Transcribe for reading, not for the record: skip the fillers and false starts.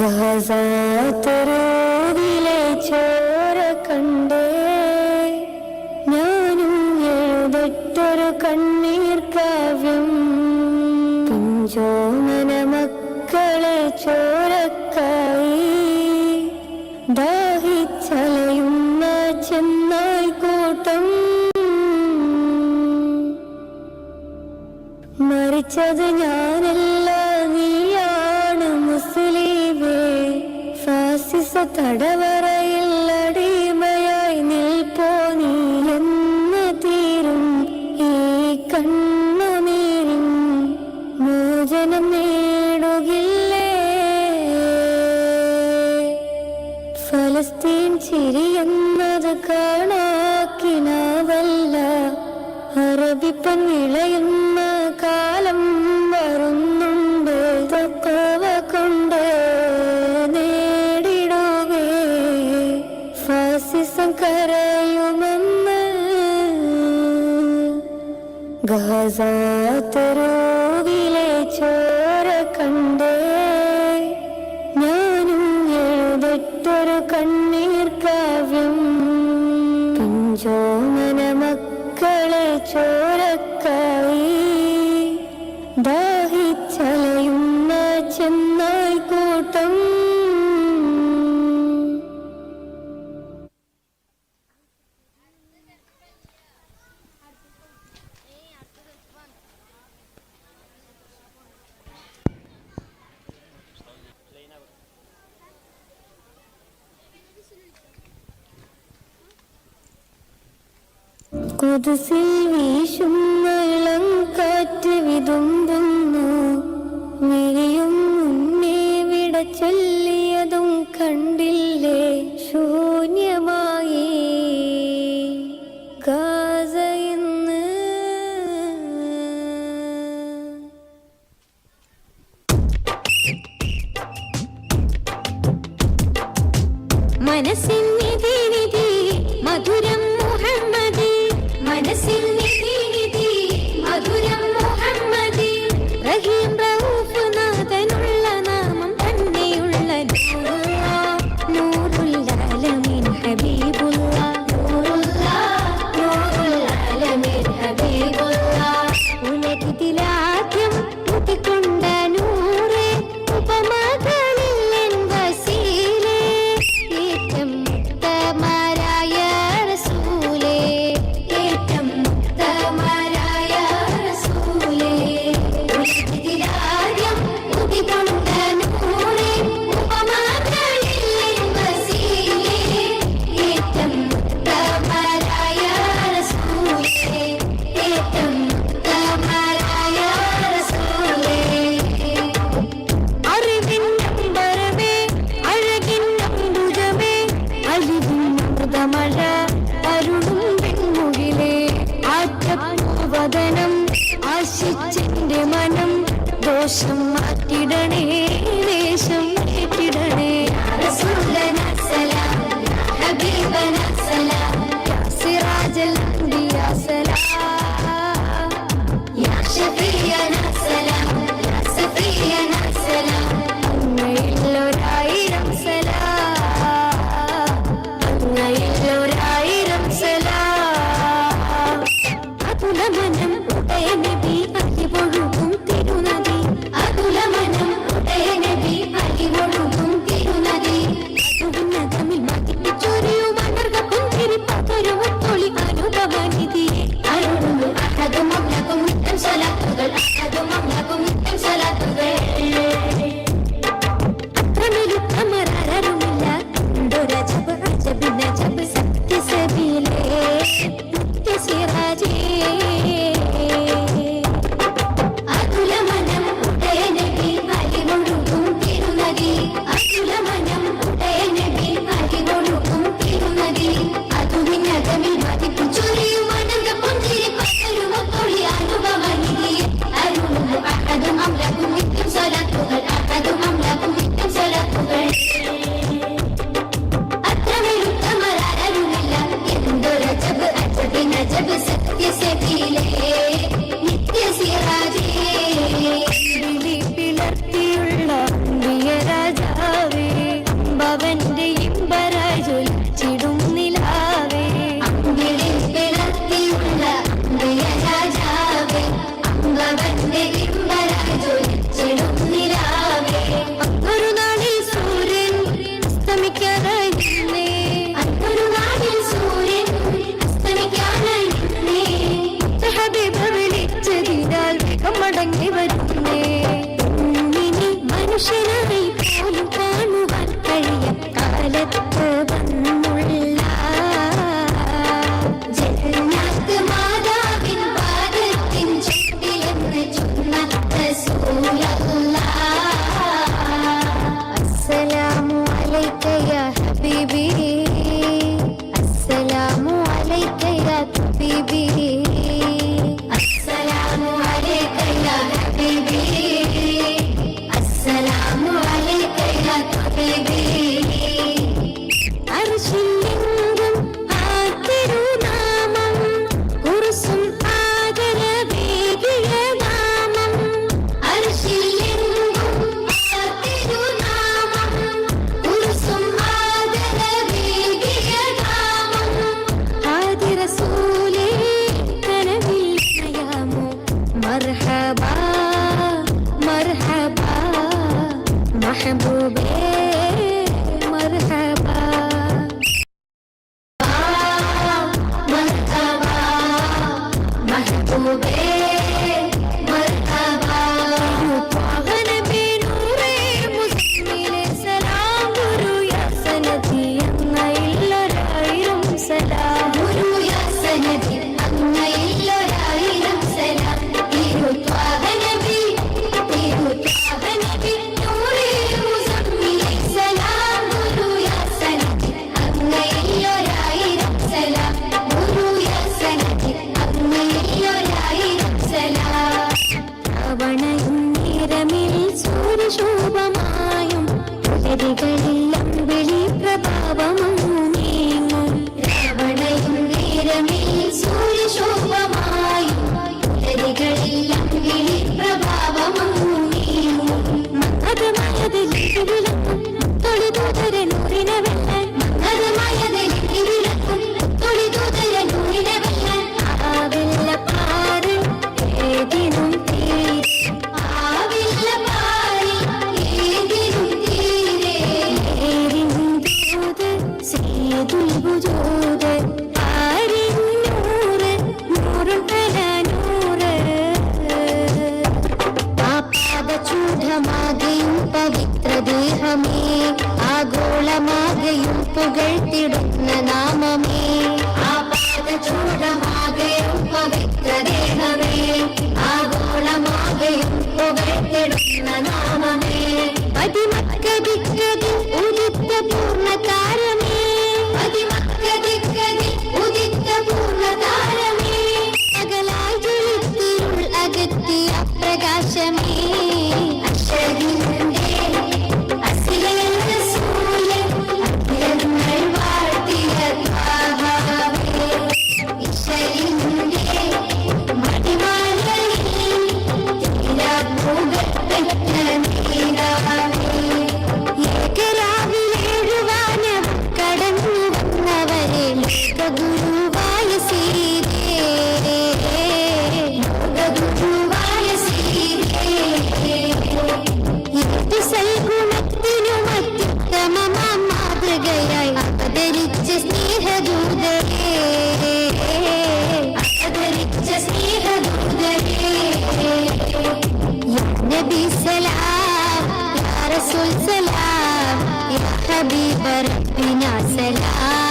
ഗാസാത്തരോവിലെ ചോര കണ്ടേ ഞാനും എഴുതിട്ടൊരു കണ്ണീർ കാവ്യം. പിഞ്ചോമന മക്കളെ ചോരക്കായി ദാഹിച്ചലയുന്ന ചെന്നായ് കൂട്ടം. മരിച്ചത് ഞാനല്ല, നീയാണ് മുസ്ലിമേ. ഫാസിസ തടവറയിൽ അടിമയായി നിൽപ്പോ നീ എന്ന് തീരും ഈ കണ്ണുനീരിൻ മോചനം നേടുകില്ലേ? ഫലസ്തീൻ ചിരിയെന്നത് കാണാക്കിനാവല്ല, അറബിപ്പൻ വിളയുന്ന കാലം വരുന്നുണ്ട്. തക്കവ കൊണ്ട് നേടിടുകേ ഫാസിസം കരയുമെന്ന്. ഗാസാത്തരോവിലെ ചോര കണ്ടേ ഞാനും എഴുതിട്ടൊരു കണ്ണീർ കാവ്യം. പിഞ്ചോമന മക്കളെ ചോരക്കായി ദാഹിച്ചലയുന്ന ചെന്നായ് കൂട്ടം. കുദ്സിൽ വീശുന്ന ഇളം കാറ്റ് വിതുമ്പുന്നു, മിഴിയും മുന്നേ വിട ചൊല്ലിയതും കണ്ടില്ലേ ശൂന്യമായി ഗാസ ഇന്ന്. മനസ്സിൻ നിധി നിധി മധുരം മുഹമ്മദ്, മനസ്സിൽ നിധി നിധി മധുരം മുഹമ്മദ്. റഹീം റഊഫ് നാഥനുള്ള നാമം തന്നെയുള്ള നൂറുൽ ആലമീൻ ഹബീബുല്ലാഹ്, നൂറുൽ ആലമീൻ ഹബീബുല്ലാഹ്. ഉലകത്തിലാദ്യം ഉദിക്കൊണ്ട നൂറേ, ഉപമകളിൽ എൻ വസീലേ, ഏറ്റം മുക്തമാരായ റസൂലേ, ഏറ്റം മുക്തമാരായ റസൂലേ. ഉലകത്തിലാദ്യം ഉദിക്കൊണ്ട നൂറേ, ഉപമകളിൽ എൻ വസീലേ, ഏറ്റം മുക്തമാരായ റസൂലേ, ഏറ്റം മുക്തമാരായ റസൂലേ. അറിവിൻ അമ്പരമേ, അഴകിൻ അമ്പുജമേ, അലിവിൻ അമൃതമഴ അരുളും പെൺമുകിലേ, ആറ്റപ്പൂവദനം ആശിച്ചെന്റെ മനം, ദോഷം മാറ്റിടണേ വേഷം ഏറ്റിടണേ. റസൂലനാ സലാം, ഹബീബനാ സലാം, യാ സിറാജൽ അംബിയാ സലാം, യാ ഷഫീഅനാ സലാം, യാ സഫിയനാ സലാം. അങ്ങയിലൊരായിരം സലാം, അങ്ങയിലൊരായിരം സലാം. അതുലമനം ഉദയനബി അലിവൊഴുകും തിരുനദി, അതുലമനം ഉദയനബി അലിവൊഴുകും തിരുനദി. അതുന്നതമിൽ മതിപ്പിച്ചൊരിയും അനർഘ പുഞ്ചിരി പകരുമൊത്തൊളി അനുഭവനിധിയെ അരുളുന്നു അഹദും അബ്ലകും നിത്തം സ്വലാത്തുകൾ, അഹദും മർഹബാ മെഹബൂബേ മർഹബാ മർഹബാ മെഹബൂബേ മർഹബാ നബി നൂറേ മുസ്ലിമേ സലാം ഗുരു യാ സനദി അങ്ങയില്ലൊരായിരം സലാം ഗുരു യാ സനദി അങ്ങയില്ലൊരായിരം സലാം തിരുത്വാഹ നബി നൂറേ മുസ്ലിമേ സലാം ഗുരു യാ സനദി അങ്ങയില്ലൊരായിരം സലാം ഗുരു യാ സനദി അങ്ങയില്ലൊരായിരം സലാം രാവണയും നേരമിൽ സൂര്യശോഭമായും പുലരികളിൽ അമ്പിളി പ്രഭാവമു നീങ്ങും രാവണയും നേരമിൽ സൂര്യശോഭമായും പുലരികളിൽ അമ്പിളി പ്രഭാവമു നീങ്ങും മന്ദമയതിലേക്ക് വിളക്കും തൊളിതൂതരനൂറിനെ വെള്ളൻ മന്ദമയതിലേക്ക് വിളക്കും തൊളിതൂതരനൂറിനെ വെള്ളൻ ആ വെള്ളപ്പാറ് ഏതിനും പവിത്രദേഹമേ ആഗോളമാകയും പുകഴ്ത്തിടുന്ന നാമമേ ആപാദചൂഢമാകയും പവിത്രദേഹമേ ആഗോളമാകയും പുകഴ്ത്തിടുന്ന നാമമേ അതിമക്കതിക്കതി ഉദിത്ത പൂർണ്ണതാരമേ അതിമക്കതിക്കതി ഉദിത്ത പൂർണ്ണതാരമേ അകലായി ജ്വലിത്തിരുൾ അകത്തിയ പ്രകാശമേ അക്ഷരിന്റെ അസിലൽ റസൂലേ അഖിലങ്ങൾ വാഴ്ത്തിയ ത്വാഹാവേ ഈശ്വരിന്റെ മടിമാലയിൽ തിരമുഖപ്പെട്ട നീരാവേ ഏകരാവിലേഴുവാനം കടന്നു വന്നവരെ ലോകഗുരുവായ സീതേ ലോകഗുരുവായ സീതേ സൽഗുണത്തിനും അത്യുത്തമമാം മാതൃകയായി അവതരിച്ച സ്നേഹദൂതരേ അവതരിച്ച സ്നേഹദൂതരേ യാ നബി സലാം യാ റസൂൽ സലാം യാ ഹബീബ റബ്ബിനാ സലാം